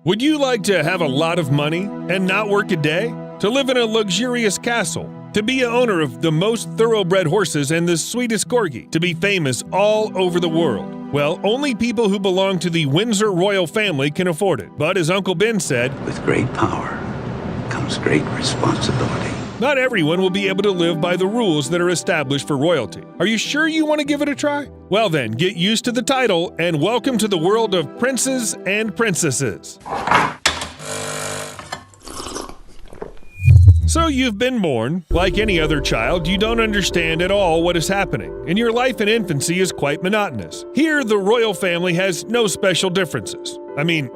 Would you like to have a lot of money and not work a day? To live in a luxurious castle? To be a owner of the most thoroughbred horses and the sweetest corgi? To be famous all over the world? Well, only people who belong to the Windsor royal family can afford it. But as Uncle Ben said, with great power comes great responsibility. Not everyone will be able to live by the rules that are established for royalty. Are you sure you want to give it a try? Well then, get used to the title and welcome to the world of princes and princesses. So you've been born. Like any other child, you don't understand at all what is happening, and your life in infancy is quite monotonous. Here, the royal family has no special differences. I mean,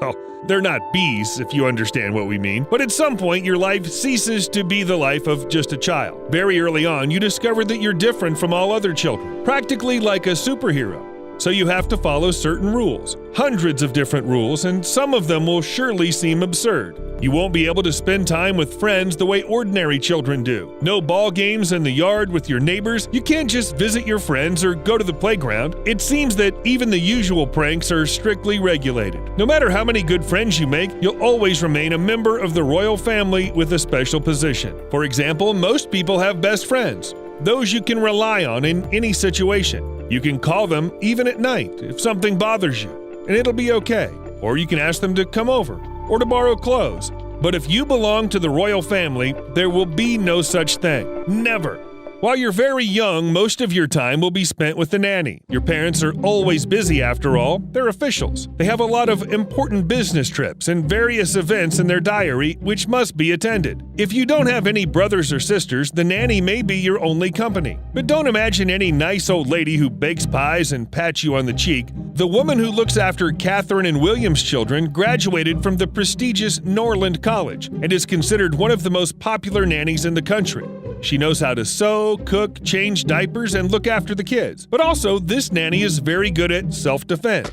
well, they're not bees, if you understand what we mean. But at some point, your life ceases to be the life of just a child. Very early on, you discover that you're different from all other children, practically like a superhero. So you have to follow certain rules, hundreds of different rules, and some of them will surely seem absurd. You won't be able to spend time with friends the way ordinary children do. No ball games in the yard with your neighbors. You can't just visit your friends or go to the playground. It seems that even the usual pranks are strictly regulated. No matter how many good friends you make, you'll always remain a member of the royal family with a special position. For example, most people have best friends, those you can rely on in any situation. You can call them even at night if something bothers you, and it'll be okay. Or you can ask them to come over or to borrow clothes. But if you belong to the royal family, there will be no such thing. Never. While you're very young, most of your time will be spent with the nanny. Your parents are always busy after all. They're officials. They have a lot of important business trips and various events in their diary which must be attended. If you don't have any brothers or sisters, the nanny may be your only company. But don't imagine any nice old lady who bakes pies and pats you on the cheek. The woman who looks after Catherine and William's children graduated from the prestigious Norland College and is considered one of the most popular nannies in the country. She knows how to sew, cook, change diapers, and look after the kids. But also, this nanny is very good at self-defense.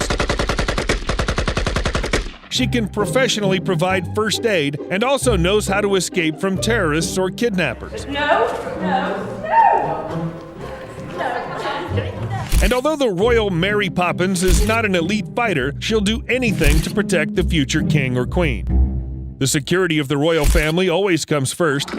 She can professionally provide first aid and also knows how to escape from terrorists or kidnappers. No. And although the royal Mary Poppins is not an elite fighter, she'll do anything to protect the future king or queen. The security of the royal family always comes first.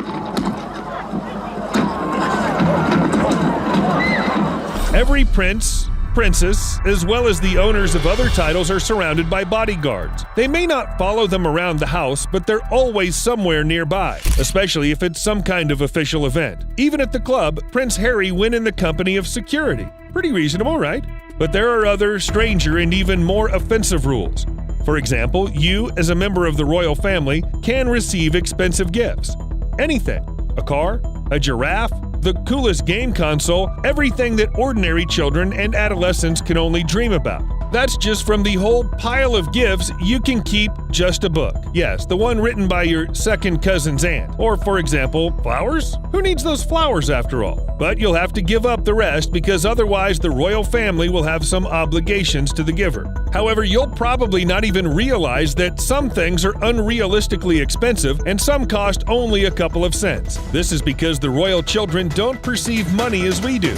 Every prince, princess, as well as the owners of other titles are surrounded by bodyguards. They may not follow them around the house, but they're always somewhere nearby, especially if it's some kind of official event. Even at the club, Prince Harry went in the company of security. Pretty reasonable, right? But there are other, stranger, and even more offensive rules. For example, you, as a member of the royal family, can receive expensive gifts. Anything. A car, a giraffe, the coolest game console, everything that ordinary children and adolescents can only dream about. That's just from the whole pile of gifts you can keep just a book. Yes, the one written by your second cousin's aunt. Or, for example, flowers? Who needs those flowers after all? But you'll have to give up the rest because otherwise the royal family will have some obligations to the giver. However, you'll probably not even realize that some things are unrealistically expensive and some cost only a couple of cents. This is because the royal children don't perceive money as we do.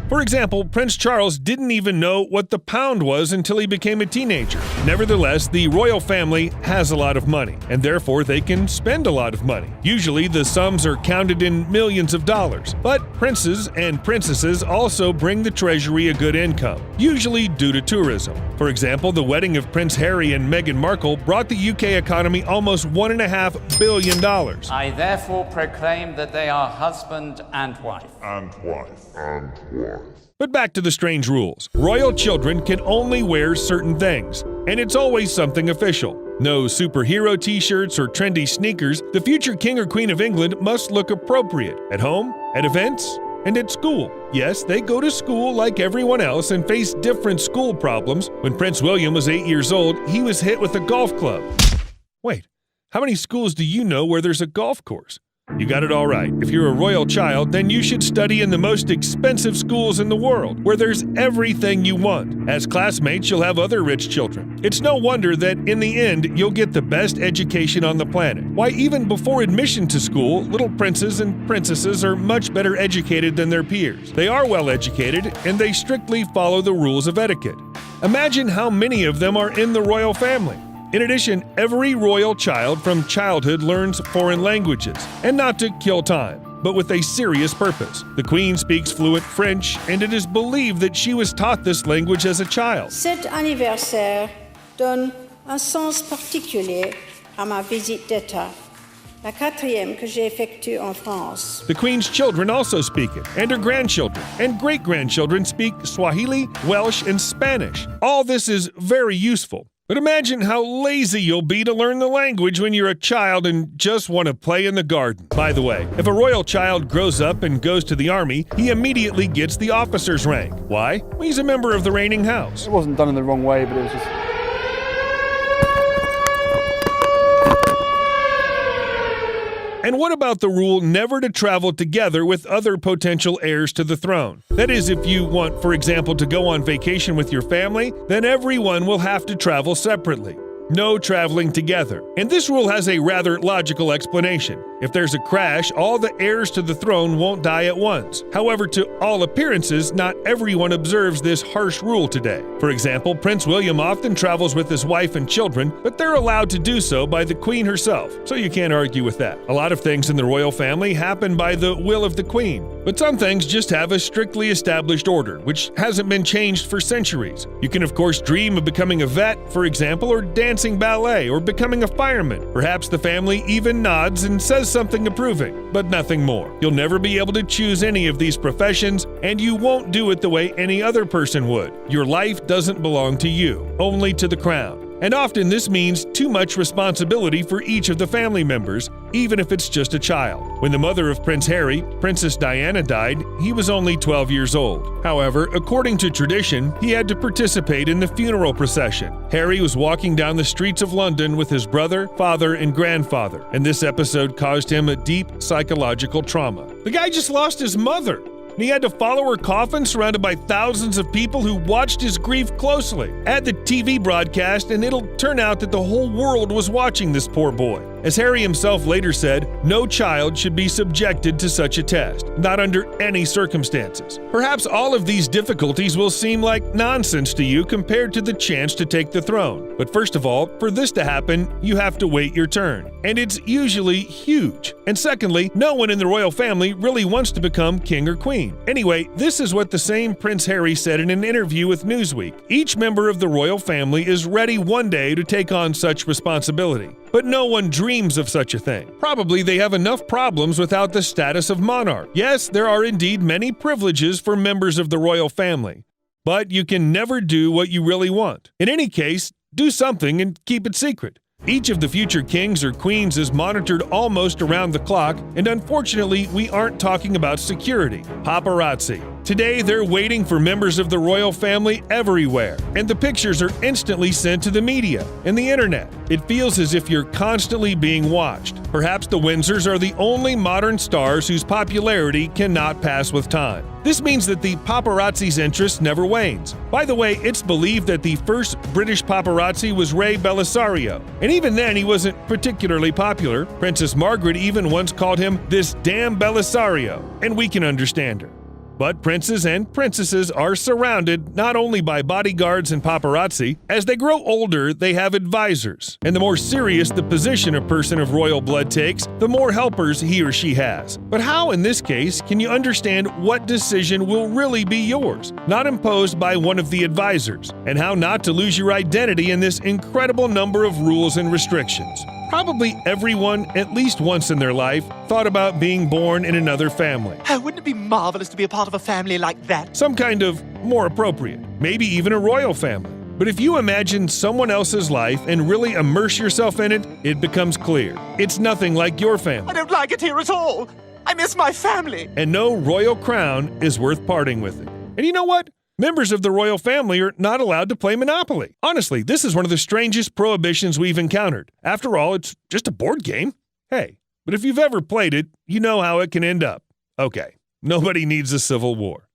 For example, Prince Charles didn't even know what the pound was until he became a teenager. Nevertheless, the royal family has a lot of money, and therefore they can spend a lot of money. Usually, the sums are counted in millions of dollars. But princes and princesses also bring the treasury a good income, usually due to tourism. For example, the wedding of Prince Harry and Meghan Markle brought the UK economy almost $1.5 billion. I therefore proclaim that they are husband and wife. But back to the strange rules. Royal children can only wear certain things, and it's always something official. No superhero t-shirts or trendy sneakers. The future king or queen of England must look appropriate at home, at events, and at school. Yes, they go to school like everyone else and face different school problems. When Prince William was 8 years old, he was hit with a golf club. Wait, how many schools do you know where there's a golf course? You got it all right. If you're a royal child, then you should study in the most expensive schools in the world, where there's everything you want. As classmates, you'll have other rich children. It's no wonder that in the end, you'll get the best education on the planet. Why, even before admission to school, little princes and princesses are much better educated than their peers. They are well educated, and they strictly follow the rules of etiquette. Imagine how many of them are in the royal family. In addition, every royal child from childhood learns foreign languages, and not to kill time, but with a serious purpose. The Queen speaks fluent French, and it is believed that she was taught this language as a child. Cet anniversaire donne un sens particulier à ma visite d'État, la 4e que j'ai effectuée en France. The Queen's children also speak it, and her grandchildren and great-grandchildren speak Swahili, Welsh, and Spanish. All this is very useful. But imagine how lazy you'll be to learn the language when you're a child and just want to play in the garden. By the way, if a royal child grows up and goes to the army, he immediately gets the officer's rank. Why? Well, he's a member of the reigning house. It wasn't done in the wrong way, but it was just... And what about the rule never to travel together with other potential heirs to the throne? That is, if you want, for example, to go on vacation with your family, then everyone will have to travel separately. No traveling together. And this rule has a rather logical explanation. If there's a crash, all the heirs to the throne won't die at once. However, to all appearances, not everyone observes this harsh rule today. For example, Prince William often travels with his wife and children, but they're allowed to do so by the Queen herself, so you can't argue with that. A lot of things in the royal family happen by the will of the Queen, but some things just have a strictly established order, which hasn't been changed for centuries. You can of course dream of becoming a vet, for example, or dancing ballet, or becoming a fireman. Perhaps the family even nods and says something approving, but nothing more. You'll never be able to choose any of these professions, and you won't do it the way any other person would. Your life doesn't belong to you, only to the crown. And often this means too much responsibility for each of the family members, even if it's just a child. When the mother of Prince Harry, Princess Diana, died, he was only 12 years old. However, according to tradition, he had to participate in the funeral procession. Harry was walking down the streets of London with his brother, father, and grandfather, and this episode caused him a deep psychological trauma. The guy just lost his mother. And he had to follow her coffin surrounded by thousands of people who watched his grief closely. Add the TV broadcast and it'll turn out that the whole world was watching this poor boy. As Harry himself later said, no child should be subjected to such a test, not under any circumstances. Perhaps all of these difficulties will seem like nonsense to you compared to the chance to take the throne. But first of all, for this to happen, you have to wait your turn. And it's usually huge. And secondly, no one in the royal family really wants to become king or queen. Anyway, this is what the same Prince Harry said in an interview with Newsweek. Each member of the royal family is ready one day to take on such responsibility. But no one dreams of such a thing. Probably they have enough problems without the status of monarch. Yes, there are indeed many privileges for members of the royal family, but you can never do what you really want. In any case, do something and keep it secret. Each of the future kings or queens is monitored almost around the clock, and unfortunately, we aren't talking about security. Paparazzi. Today, they're waiting for members of the royal family everywhere, and the pictures are instantly sent to the media and the internet. It feels as if you're constantly being watched. Perhaps the Windsors are the only modern stars whose popularity cannot pass with time. This means that the paparazzi's interest never wanes. By the way, it's believed that the first British paparazzi was Ray Belisario, and even then he wasn't particularly popular. Princess Margaret even once called him this damn Belisario, and we can understand her. But princes and princesses are surrounded not only by bodyguards and paparazzi. As they grow older, they have advisors. And the more serious the position a person of royal blood takes, the more helpers he or she has. But how, in this case, can you understand what decision will really be yours, not imposed by one of the advisors? And how not to lose your identity in this incredible number of rules and restrictions? Probably everyone, at least once in their life, thought about being born in another family. Oh, wouldn't it be marvelous to be a part of a family like that? Some kind of more appropriate, maybe even a royal family. But if you imagine someone else's life and really immerse yourself in it, it becomes clear. It's nothing like your family. I don't like it here at all. I miss my family. And no royal crown is worth parting with it. And you know what? Members of the royal family are not allowed to play Monopoly. Honestly, this is one of the strangest prohibitions we've encountered. After all, it's just a board game. Hey, but if you've ever played it, you know how it can end up. Okay, nobody needs a civil war.